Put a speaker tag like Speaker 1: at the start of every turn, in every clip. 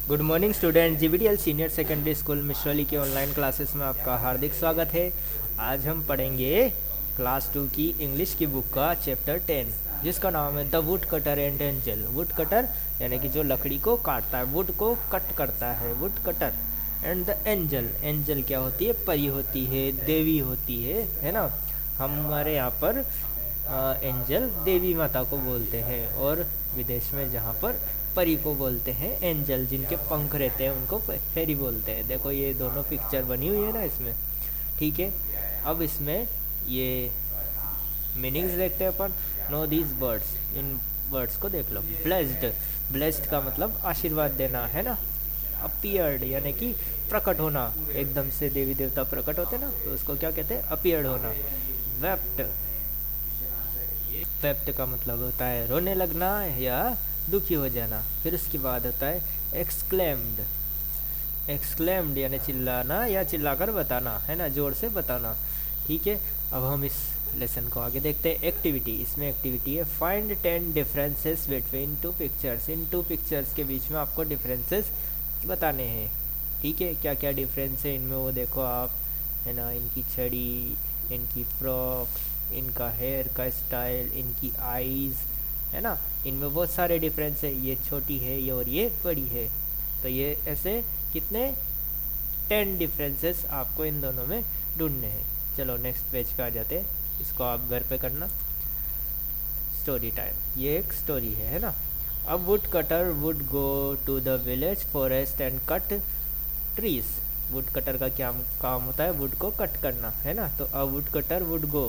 Speaker 1: Good morning student. GBDL senior secondary school Mishrali की online classes में आपका हार्दिक स्वागत है। आज हम पढ़ेंगे क्लास 2 की इंग्लिश की बुक का चैप्टर 10 जिसका नाम है the wood cutter and angel. Would cutter यानी कि जो लकड़ी को काटता है, वुड को कट करता है, would cutter. And the angel, angel क्या होती है? परी होती है, देवी होती है ना। हमारे यहाँ पर एंजल देवी माता को बोलते हैं और विदेश में जहाँ पर परी को बोलते हैं एंजल। जिनके पंख रहते हैं उनको फेरी बोलते हैं। देखो ये दोनों पिक्चर बनी हुई है ना इसमें, ठीक है। अब इसमें ये मीनिंग्स देखते हैं अपन। नो दीज वर्ड्स, इन वर्ड्स को देख लो। ब्लेस्ड, ब्लेस्ड का मतलब आशीर्वाद देना है ना। अपीयर्ड यानी कि प्रकट होना, एकदम से देवी देवता प्रकट होते ना तो उसको क्या कहते हैं? अपीयर्ड होना। वेप्ट, वेप्ट का मतलब होता है रोने लगना या दुखी हो जाना। फिर उसके बाद होता है एक्सक्लेम्ड, एक्सक्लेम्ड यानी चिल्लाना या चिल्लाकर बताना है ना, जोर से बताना, ठीक है। अब हम इस लेसन को आगे देखते हैं। एक्टिविटी, इसमें एक्टिविटी है find 10 differences between two pictures. इन टू पिक्चर्स के बीच में आपको डिफरेंसेस बताने हैं, ठीक है। क्या क्या डिफरेंस है इनमें वो देखो आप, है ना। इनकी छड़ी, इनकी फ्रॉक, इनका हेयर का स्टाइल, इनकी आईज, है ना। इनमें बहुत सारे डिफरेंस है। ये छोटी है ये और ये बड़ी है। तो ये ऐसे कितने 10 डिफरेंसेस आपको इन दोनों में ढूंढने हैं। चलो नेक्स्ट पेज पे आ जाते हैं। इसको आप घर पे करना। स्टोरी टाइम, ये एक स्टोरी है ना। अब would cutter would go to the village forest and cut trees. Woodcutter का क्या काम होता है? वुड को कट करना, है ना। तो अब would cutter would go,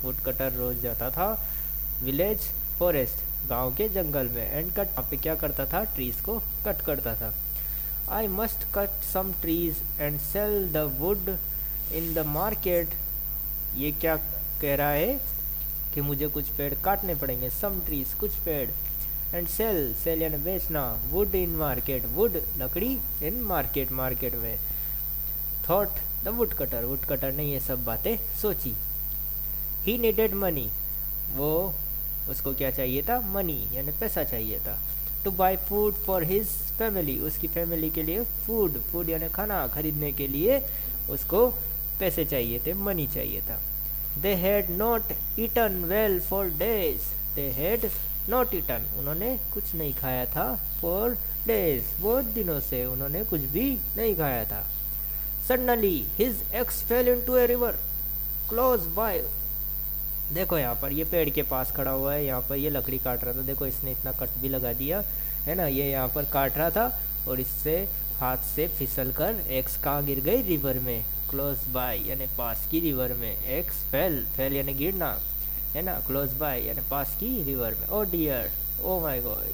Speaker 1: wood cutter रोज जाता था विलेज फॉरेस्ट, गांव के जंगल में, एंड कट, वहाँ पे क्या करता था? ट्रीज को कट करता था। I must cut some trees and sell the wood in the market. ये क्या कह रहा है कि मुझे कुछ पेड़ काटने पड़ेंगे, सम ट्रीज, कुछ पेड़, एंड सेल, सेल यानी बेचना, वुड इन मार्केट, वुड लकड़ी, इन मार्केट, मार्केट में। Thought the wood cutter, wood cutter ने ये सब बातें सोची। ही नीडेड मनी, वो उसको क्या चाहिए था? मनी यानी पैसा चाहिए था। To buy food for his family, उसकी फैमिली के लिए फूड, फूड यानी खाना खरीदने के लिए उसको पैसे चाहिए थे, मनी चाहिए था। They had not eaten well for days, they had not eaten, उन्होंने कुछ नहीं खाया था, फॉर डेज, बहुत दिनों से उन्होंने कुछ भी नहीं खाया था। Suddenly his ex fail into a river close by. देखो यहाँ पर ये पेड़ के पास खड़ा हुआ है, यहाँ पर ये लकड़ी काट रहा था। देखो इसने इतना कट भी लगा दिया है ना। ये यहाँ पर काट रहा था और इससे हाथ से फिसल कर एक्स कहाँ गिर गई? रिवर में। क्लोज बाय यानी पास की रिवर में। एक्स फेल, फेल यानी गिरना, है ना। क्लोज बाय यानी पास की रिवर में। Oh dear, oh my god,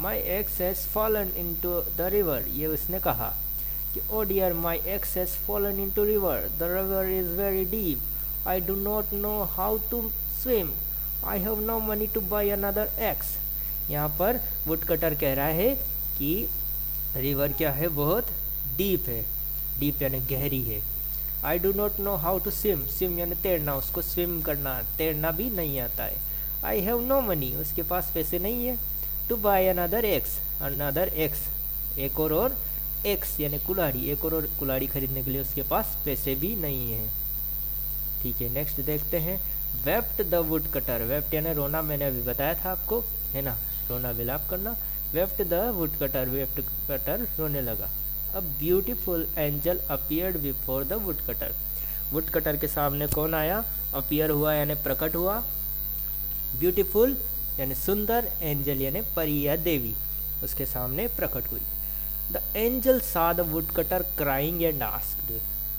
Speaker 1: my axe has fallen into the river. ये उसने कहा कि oh dear, my axe has fallen into river, the river is very deep, I do not know how to swim. I have no money to buy another axe. यहाँ पर would cutter कह रहा है कि रिवर क्या है? बहुत deep है। डीप यानी गहरी है। I do not know how to swim. swim यानी तैरना, उसको स्विम करना, तैरना भी नहीं आता है। I have no money, उसके पास पैसे नहीं है। To buy another axe, another axe, एक और axe यानी कुल्हाड़ी, एक और कुल्हाड़ी खरीदने के लिए उसके पास पैसे भी नहीं है, ठीक है। नेक्स्ट देखते हैं। Wept the would cutter, wept यानी रोना, मैंने अभी बताया था आपको, है ना, रोना, विलाप करना। Wept the would cutter, wept cutter रोने लगा। अब beautiful angel appeared before the wood cutter, wood cutter के सामने कौन आया? अपीयर हुआ यानी प्रकट हुआ। ब्यूटीफुल यानी सुंदर, एंजल यानी परी या देवी, उसके सामने प्रकट हुई। द एंजल सा the wood cutter crying and asked,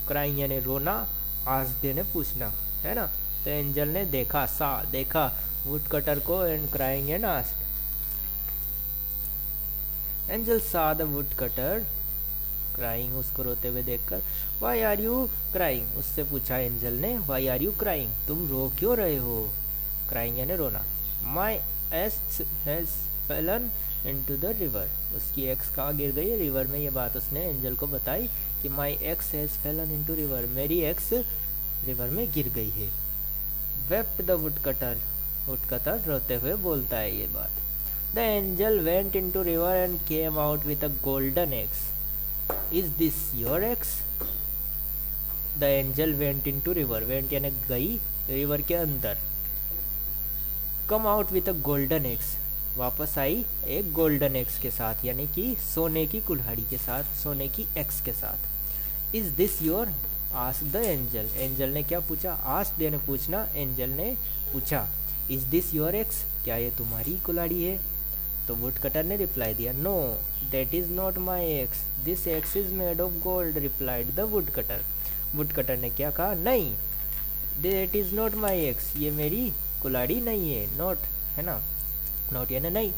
Speaker 1: crying यानी रोना, आस्क्ड यानी पूछना, है ना। तो एंजल ने देखा, सा देखा वुड कटर को, and crying and asked. Angel सा द वुड कटर क्राइंग, उसको रोते हुए देखकर। वाई आर यू क्राइंग, उससे पूछा एंजल ने, वाई आर यू क्राइंग, तुम रो क्यों रहे हो? क्राइंग यानी रोना। My axe has fallen into the river, उसकी एक्स कहाँ गिर गई? रिवर में। ये बात उसने एंजल को बताई कि my axe has fallen into river, मेरी एक्स रिवर में गिर गई है। Wept the would cutter, wood cutter रोते हुए बोलता है ये बात। The angel went into river and came out with a golden axe. Is this your axe? The angel went into river, went यानी गई रिवर के अंदर, come out with a golden axe, वापस आई एक गोल्डन एग्स के साथ, यानी कि सोने की कुल्हाड़ी के साथ, सोने की एग्स के साथ। Is this your? Ask the angel, angel ने क्या पूछा? आस्क यानी पूछना, एंजल ने पूछा इज दिस योर एग्स, क्या ये तुम्हारी कुल्हाड़ी है? तो वुड कटर ने रिप्लाई दिया, know that is not my eggs, this eggs is made of gold, replied the wood cutter. Wood cutter ने क्या कहा? नहीं, that is not my eggs, ये मेरी कुल्हाड़ी नहीं है, नॉट है ना, नॉट यानी नहीं।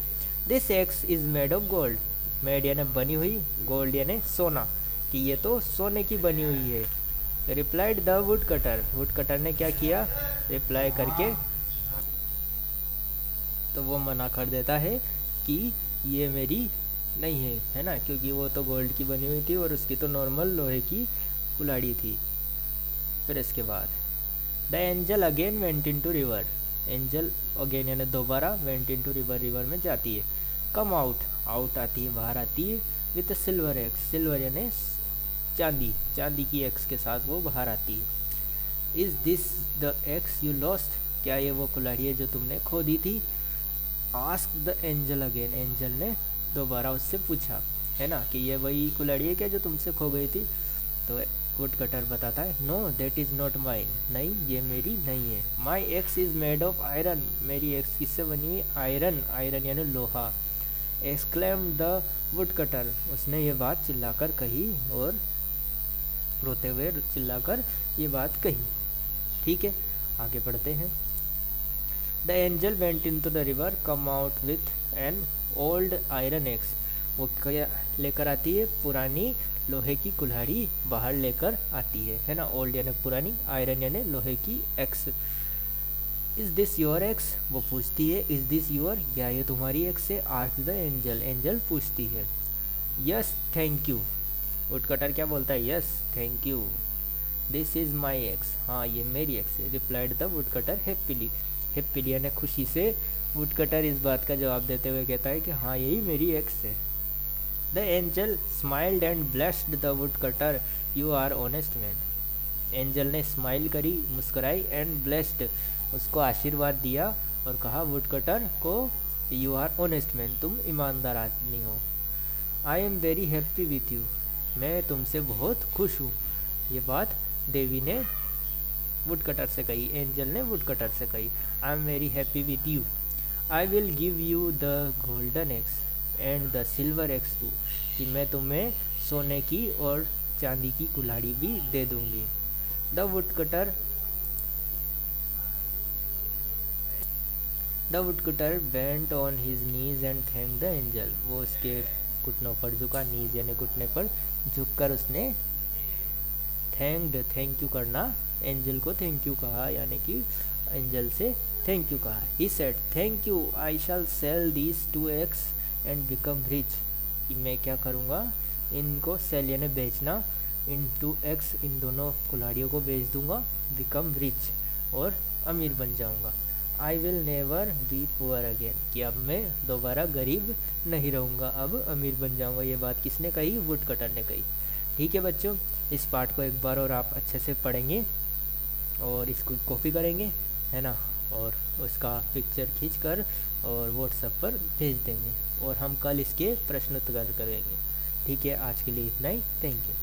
Speaker 1: This eggs is made of gold, made यानी बनी हुई, गोल्ड यानी सोना, कि ये तो सोने की बनी हुई है। Replied the wood cutter, wood cutter ने क्या किया? रिप्लाई करके तो वो मना कर देता है कि ये मेरी नहीं है, है ना, क्योंकि वो तो गोल्ड की बनी हुई थी और उसकी तो नॉर्मल लोहे की कुल्हाड़ी थी। फिर इसके बाद the angel again went into river, angel again यानी दोबारा, वेंट इनटू रिवर, रिवर में जाती है। कम आउट, आउट आती है, बाहर आती है, with a silver eggs, silver यानी चांदी, चांदी की एग्स के साथ वो बाहर आती है। Is this the eggs you lost, क्या ये वो कुल्हाड़ी है जो तुमने खो दी थी? Ask the angel again, angel ने दोबारा उससे पूछा, है ना, कि ये वही कुल्हाड़ी है क्या जो तुमसे खो गई थी? तो वुड कटर बताता है, no that is not mine, नहीं ये मेरी नहीं है। My axe is made of iron, मेरी एक्स किससे बनी हुई? आयरन, आयरन यानी लोहा। एक्सक्लेम द वुड कटर, उसने ये बात चिल्लाकर कही और रोते हुए चिल्लाकर ये बात कही। ठीक है, आगे बढ़ते हैं। The angel went into the river, come out with an old iron axe, वो क्या लेकर आती है? पुरानी लोहे की कुल्हाड़ी बाहर लेकर आती है ना, ओल्ड यानी पुरानी, आयरन यानी लोहे की x. Is this your x, वो पूछती है, इज दिस योर, क्या ये तुम्हारी एक्स है? आस्क द एंजल, एंजल पूछती है। Yes thank you, would cutter क्या बोलता है? Yes thank you, this is my x, हाँ ये मेरी एक्स है। Replied the wood cutter happily, happily यानी खुशी से वुड कटर इस बात का जवाब देते हुए कहता है कि हाँ यही मेरी एक्स है। The angel smiled and blessed the would cutter, you are honest man, angel ने स्माइल करी, मुस्कुराई, एंड ब्लेस्ड, उसको आशीर्वाद दिया और कहा वुड कटर को, यू आर ऑनेस्ट मैन, तुम ईमानदार आदमी हो। I am very happy with you, मैं तुमसे बहुत खुश हूँ। ये बात देवी ने वुड कटर से कही, एंजल ने वुड कटर से कही। I am very happy with you, I will give you the golden eggs and the silver eggs too, कि मैं तुम्हें सोने की और चांदी की कुल्हाड़ी भी दे दूंगी। The wood cutter bent on his knees and thank the angel, वो उसके घुटनों पर झुका, नीज यानी घुटने पर झुककर उसने थैंक यू करना, एंजल को थैंक यू कहा, यानी कि एंजल से थैंक यू कहा। He said thank you, I shall sell these 2 eggs and become rich, मैं क्या करूँगा, इनको सेल यानी बेचना, इन 2 eggs, इन दोनों कुल्हाड़ियों को बेच दूंगा, बिकम रिच, और अमीर बन जाऊंगा। I will never be poor again, कि अब मैं दोबारा गरीब नहीं रहूँगा, अब अमीर बन जाऊँगा। ये बात किसने कही? वुड कटर ने कही। ठीक है बच्चों, इस पार्ट को एक बार और आप अच्छे से पढ़ेंगे और इसको कॉपी करेंगे, है ना, और उसका पिक्चर खींचकर और व्हाट्सएप पर भेज देंगे, और हम कल इसके प्रश्न उत्तर करेंगे। ठीक है, आज के लिए इतना ही, थैंक यू।